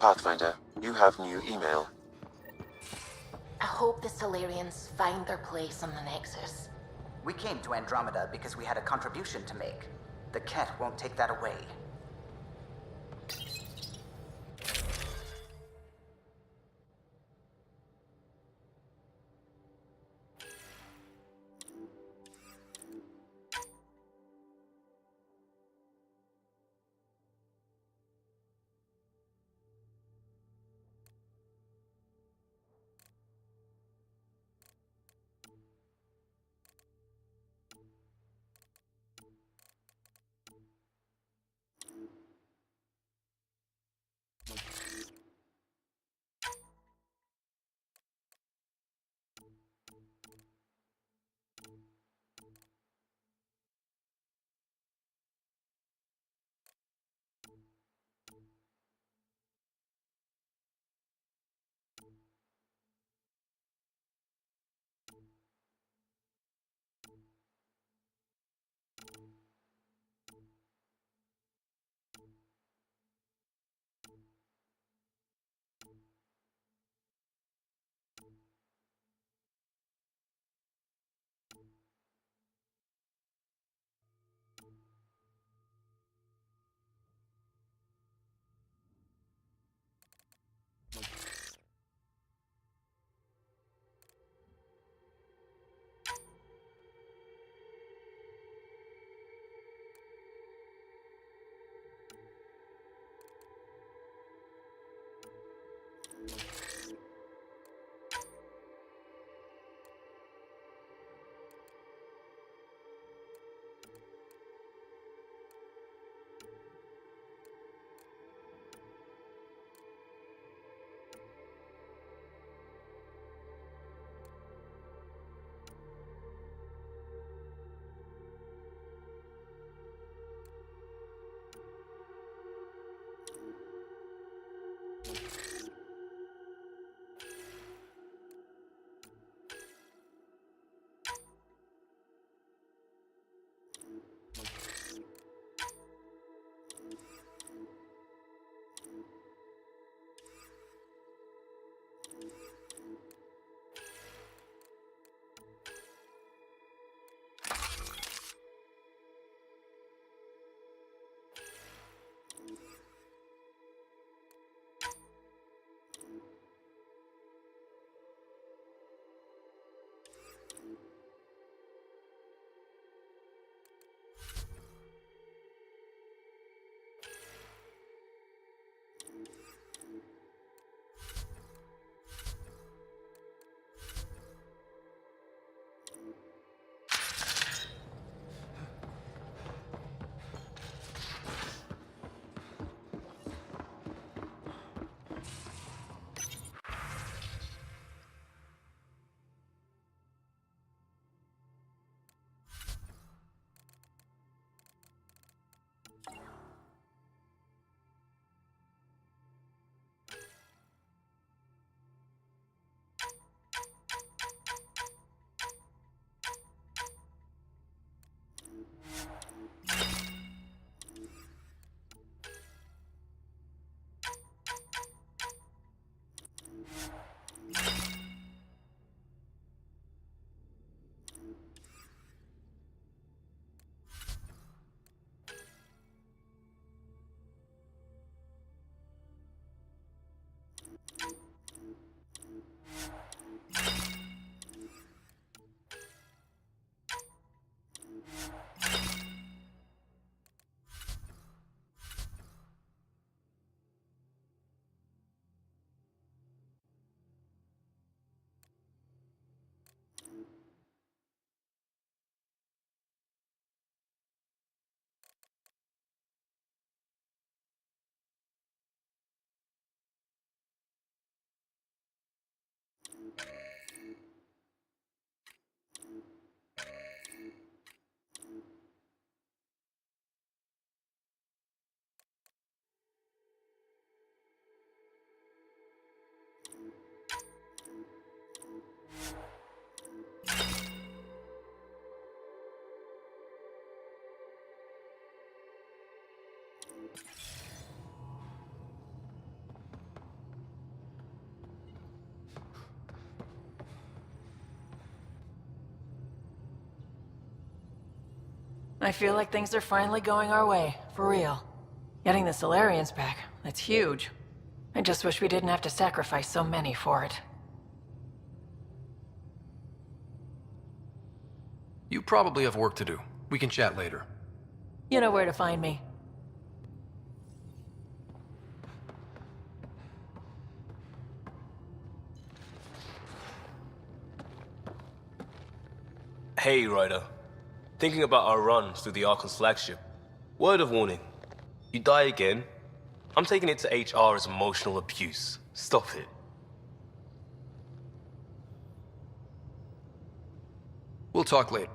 Pathfinder, you have new email. I hope the Solarians find their place on the Nexus. We came to Andromeda because we had a contribution to make. The Ket won't take that away. I feel like things are finally going our way, for real. Getting the Solarians back, that's huge. I just wish we didn't have to sacrifice so many for it. You probably have work to do. We can chat later. You know where to find me. Hey, Ryder. Thinking about our run through the Archon's flagship. Word of warning. You die again, I'm taking it to HR as emotional abuse. Stop it. We'll talk later.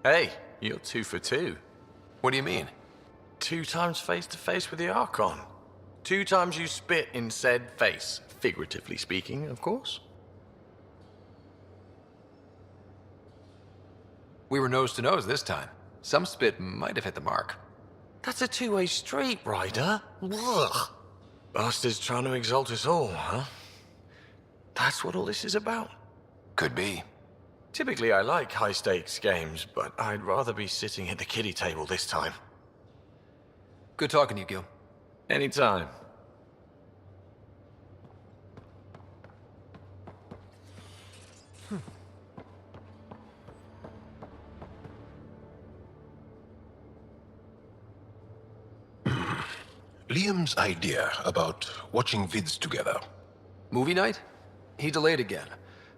Hey, you're 2 for 2. What do you mean? 2 times face to face with the Archon. 2 times you spit in said face. Figuratively speaking, of course. We were nose to nose this time. Some spit might have hit the mark. That's a 2-way street, Ryder. Ugh. Bastards trying to exalt us all, huh? That's what all this is about. Could be. Typically, I like high-stakes games, but I'd rather be sitting at the kiddie table this time. Good talking to you, Gil. Anytime. Liam's idea about watching vids together. Movie night? He delayed again,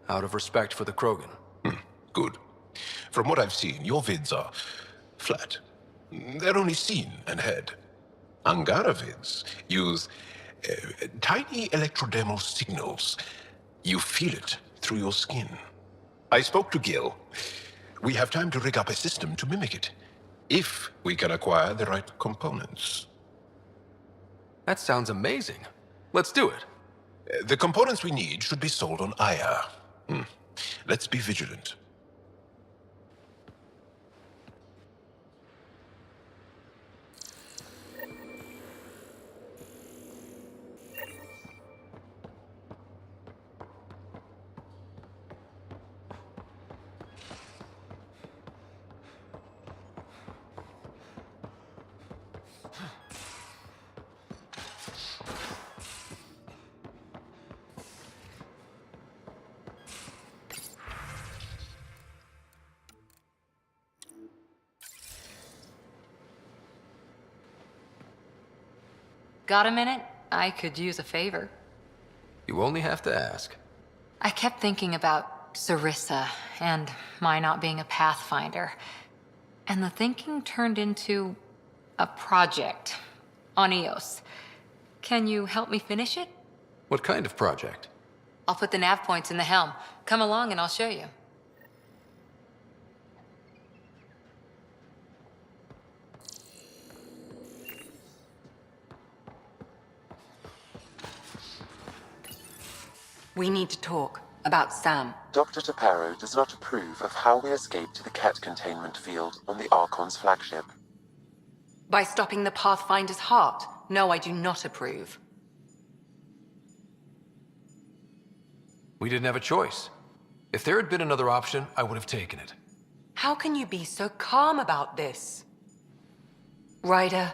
out of respect for the Krogan. Good. From what I've seen, your vids are flat. They're only seen and heard. Angara vids use tiny electrodermal signals. You feel it through your skin. I spoke to Gil. We have time to rig up a system to mimic it, if we can acquire the right components. That sounds amazing. Let's do it. The components we need should be sold on Aya. Let's be vigilant. Got a minute? I could use a favor. You only have to ask. I kept thinking about Sarissa and my not being a Pathfinder. And the thinking turned into a project on Eos. Can you help me finish it? What kind of project? I'll put the nav points in the helm. Come along and I'll show you. We need to talk about Sam. Dr. Taparo does not approve of how we escaped the Ket containment field on the Archon's flagship. By stopping the Pathfinder's heart? No, I do not approve. We didn't have a choice. If there had been another option, I would have taken it. How can you be so calm about this? Ryder,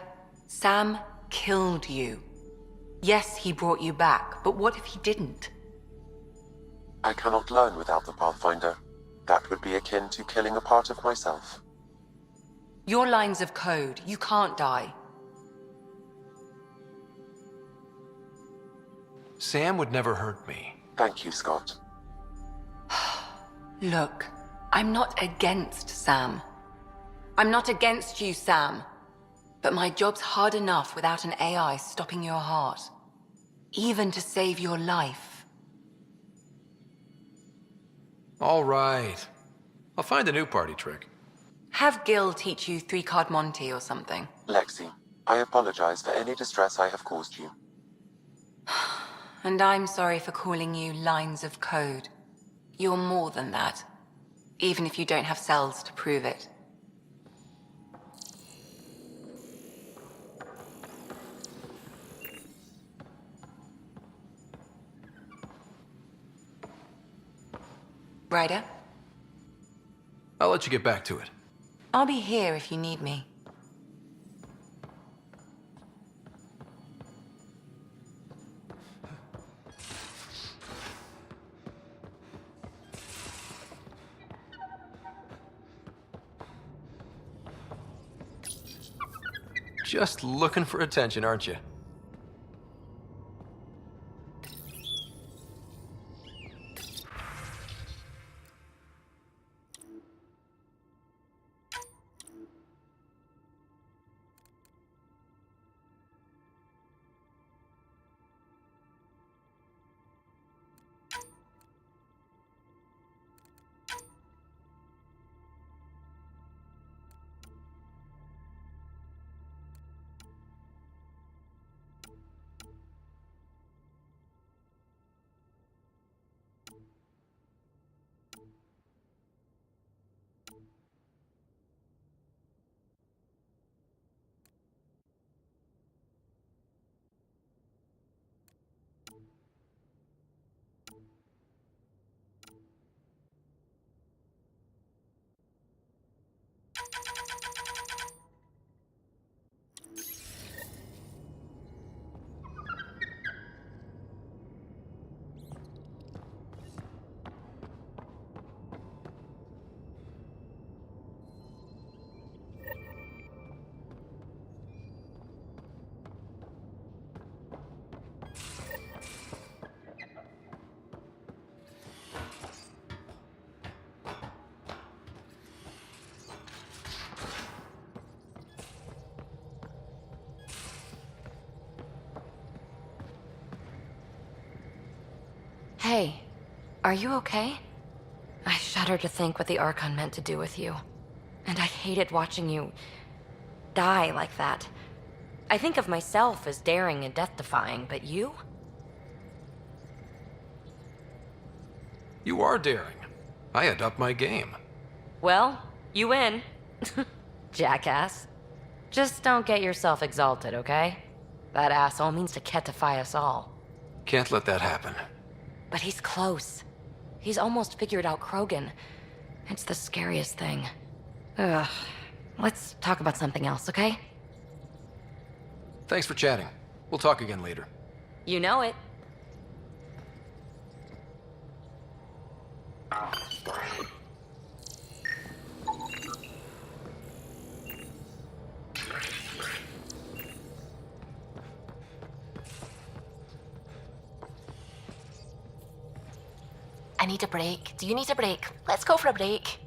Sam killed you. Yes, he brought you back, but what if he didn't? I cannot learn without the Pathfinder. That would be akin to killing a part of myself. Your lines of code, you can't die. Sam would never hurt me. Thank you, Scott. Look, I'm not against Sam. I'm not against you, Sam. But my job's hard enough without an AI stopping your heart. Even to save your life. All right. I'll find a new party trick. Have Gil teach you 3-card Monty or something. Lexi, I apologize for any distress I have caused you. And I'm sorry for calling you lines of code. You're more than that. Even if you don't have cells to prove it. Ryder? I'll let you get back to it. I'll be here if you need me. Just looking for attention, aren't you? Hey, are you okay? I shudder to think what the Archon meant to do with you. And I hated watching you die like that. I think of myself as daring and death-defying, but you? You are daring. I had upped my game. Well, you win. Jackass. Just don't get yourself exalted, okay? That asshole means to ketify us all. Can't let that happen. But he's close. He's almost figured out Krogan. It's the scariest thing. Ugh. Let's talk about something else, okay? Thanks for chatting. We'll talk again later. You know it. I need a break. Do you need a break? Let's go for a break.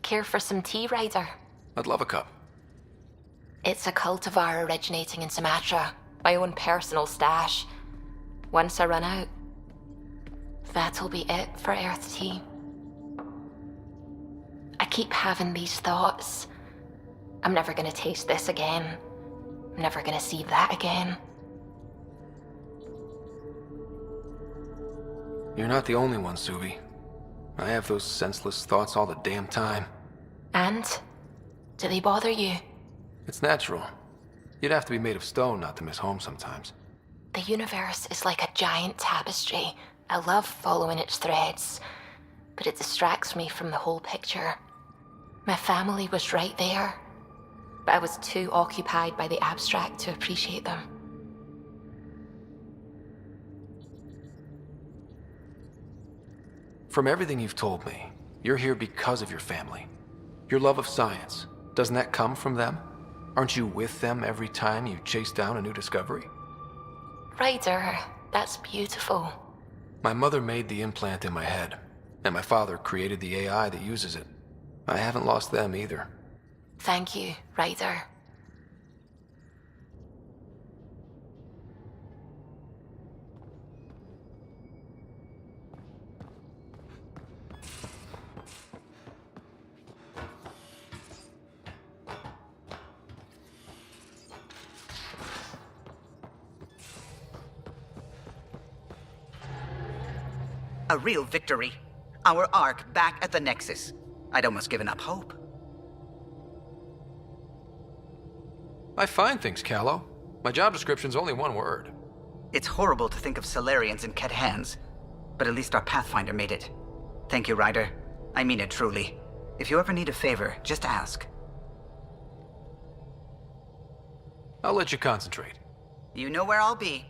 Care for some tea, Ryder? I'd love a cup. It's a cultivar originating in Sumatra. My own personal stash. Once I run out, that'll be it for Earth tea. I keep having these thoughts. I'm never gonna taste this again. I'm never gonna see that again. You're not the only one, Suvi. I have those senseless thoughts all the damn time. And? Do they bother you? It's natural. You'd have to be made of stone not to miss home sometimes. The universe is like a giant tapestry. I love following its threads, but it distracts me from the whole picture. My family was right there, but I was too occupied by the abstract to appreciate them. From everything you've told me, you're here because of your family. Your love of science, doesn't that come from them? Aren't you with them every time you chase down a new discovery? Ryder, that's beautiful. My mother made the implant in my head. And my father created the AI that uses it. I haven't lost them either. Thank you, Ryder. A real victory. Our Ark back at the Nexus. I'd almost given up hope. I find things, Callow. My job description's only one word. It's horrible to think of Solarians in Ket hands, but at least our Pathfinder made it. Thank you, Ryder. I mean it truly. If you ever need a favor, just ask. I'll let you concentrate. You know where I'll be.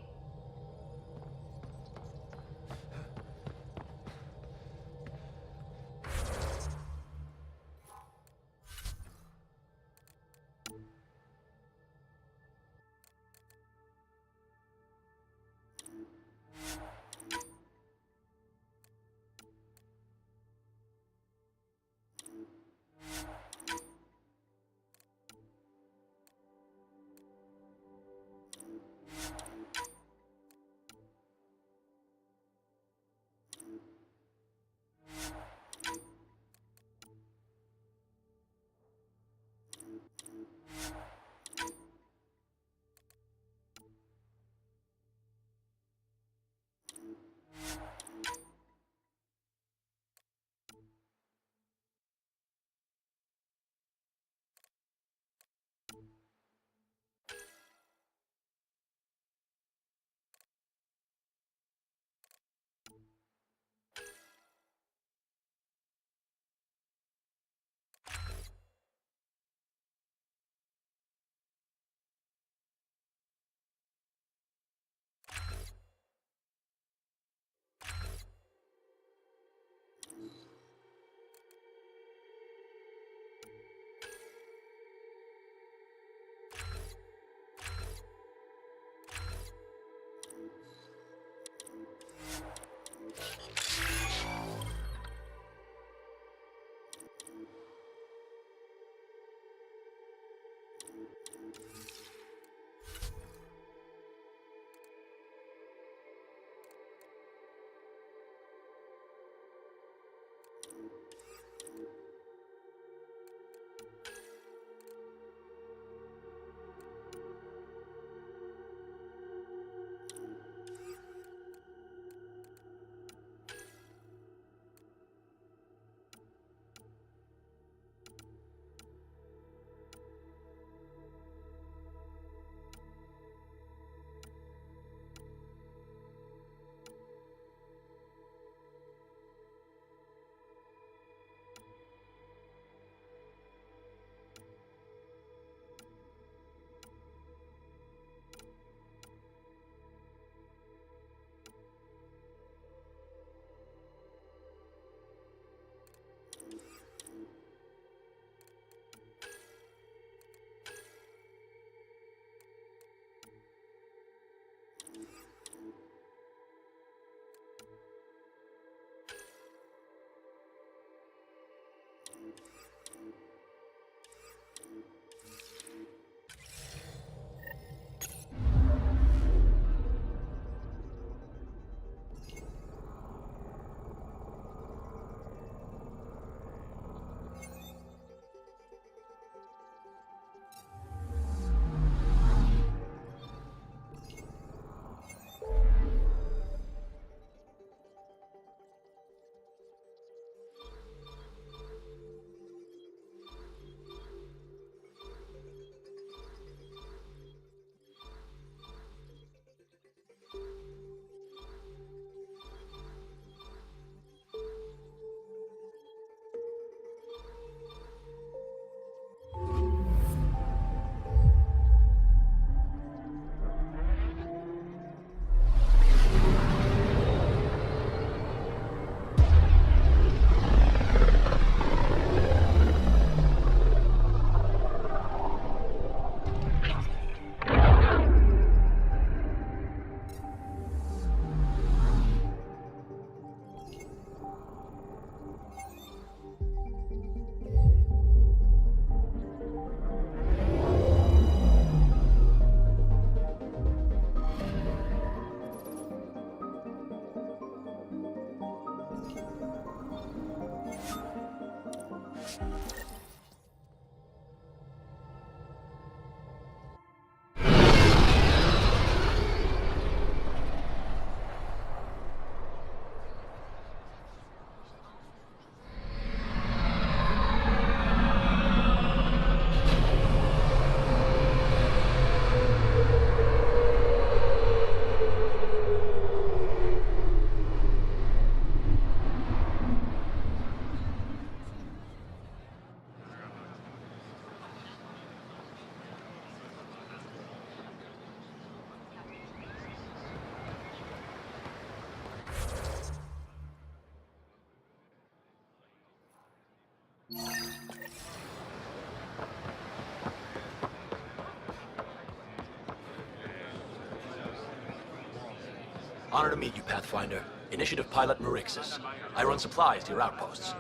Honor to meet you, Pathfinder. Initiative Pilot Marixus. I run supplies to your outposts.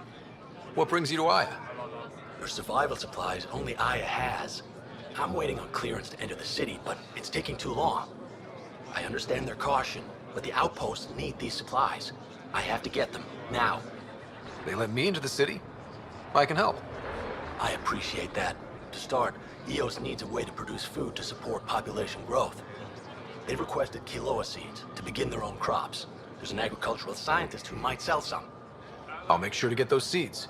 What brings you to Aya? For survival supplies, only Aya has. I'm waiting on clearance to enter the city, but it's taking too long. I understand their caution, but the outposts need these supplies. I have to get them, now. They let me into the city? I can help. I appreciate that. To start, EOS needs a way to produce food to support population growth. They've requested quinoa seeds to begin their own crops. There's an agricultural scientist who might sell some. I'll make sure to get those seeds.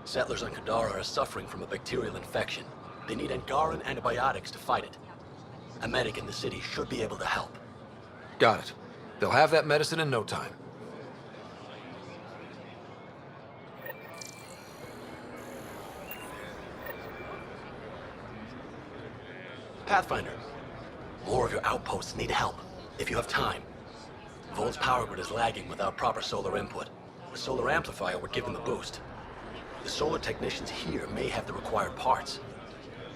Settlers on Kadara are suffering from a bacterial infection. They need Angaran antibiotics to fight it. A medic in the city should be able to help. Got it. They'll have that medicine in no time. Pathfinder, more of your outposts need help, if you have time. Vol's power grid is lagging without proper solar input. The solar amplifier would give them the boost. The solar technicians here may have the required parts.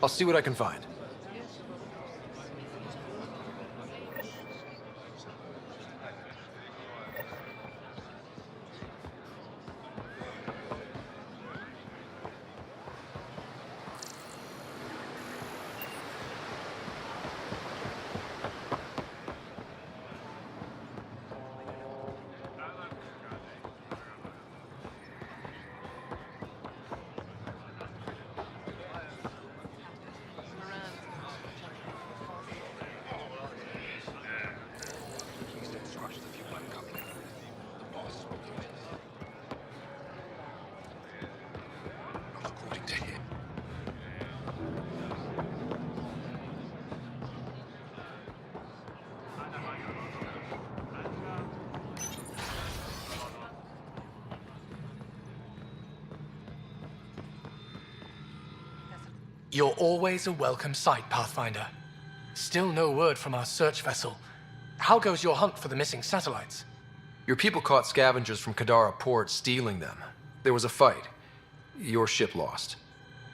I'll see what I can find. You're always a welcome sight, Pathfinder. Still no word from our search vessel. How goes your hunt for the missing satellites? Your people caught scavengers from Kadara port stealing them. There was a fight. Your ship lost.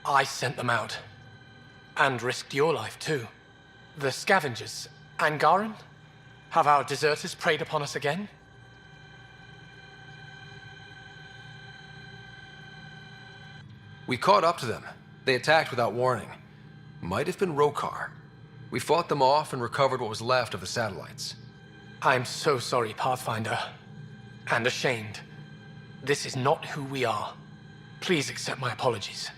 I sent them out. And risked your life, too. The scavengers, Angaran? Have our deserters preyed upon us again? We caught up to them. They attacked without warning. Might have been Rokar. We fought them off and recovered what was left of the satellites. I'm so sorry, Pathfinder. And ashamed. This is not who we are. Please accept my apologies.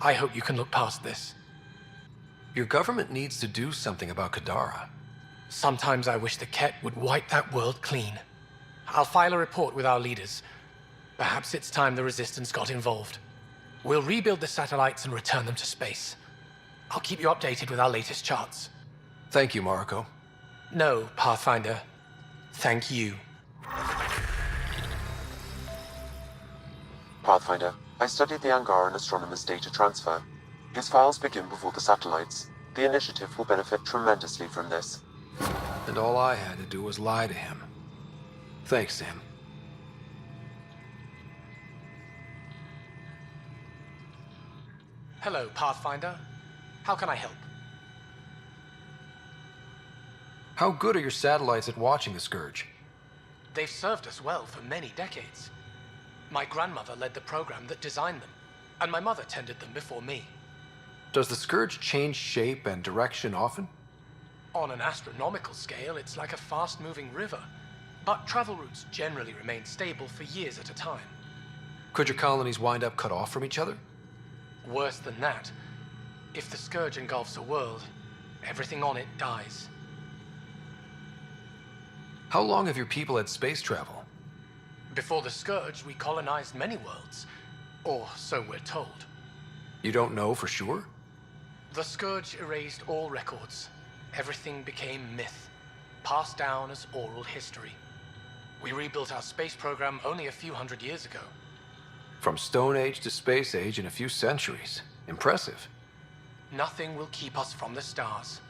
I hope you can look past this. Your government needs to do something about Kadara. Sometimes I wish the Ket would wipe that world clean. I'll file a report with our leaders. Perhaps it's time the Resistance got involved. We'll rebuild the satellites and return them to space. I'll keep you updated with our latest charts. Thank you, Mariko. No, Pathfinder. Thank you. Pathfinder, I studied the Angaran astronomer's data transfer. His files begin before the satellites. The initiative will benefit tremendously from this. And all I had to do was lie to him. Thanks, Sam. Hello, Pathfinder. How can I help? How good are your satellites at watching the Scourge? They've served us well for many decades. My grandmother led the program that designed them, and my mother tended them before me. Does the Scourge change shape and direction often? On an astronomical scale, it's like a fast-moving river, but travel routes generally remain stable for years at a time. Could your colonies wind up cut off from each other? Worse than that. If the Scourge engulfs a world, everything on it dies. How long have your people had space travel? Before the Scourge, we colonized many worlds. Or so we're told. You don't know for sure? The Scourge erased all records. Everything became myth, passed down as oral history. We rebuilt our space program only a few hundred years ago. From Stone Age to Space Age in a few centuries. Impressive. Nothing will keep us from the stars.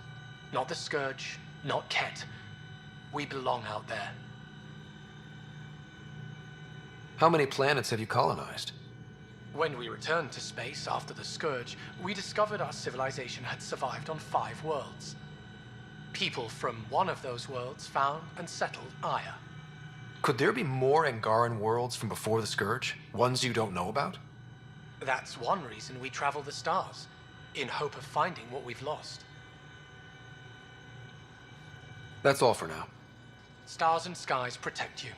Not the Scourge, not Ket. We belong out there. How many planets have you colonized? When we returned to space after the Scourge, we discovered our civilization had survived on 5 worlds. People from one of those worlds found and settled Aya. Could there be more Angaran worlds from before the Scourge? Ones you don't know about? That's one reason we travel the stars, in hope of finding what we've lost. That's all for now. Stars and skies protect you.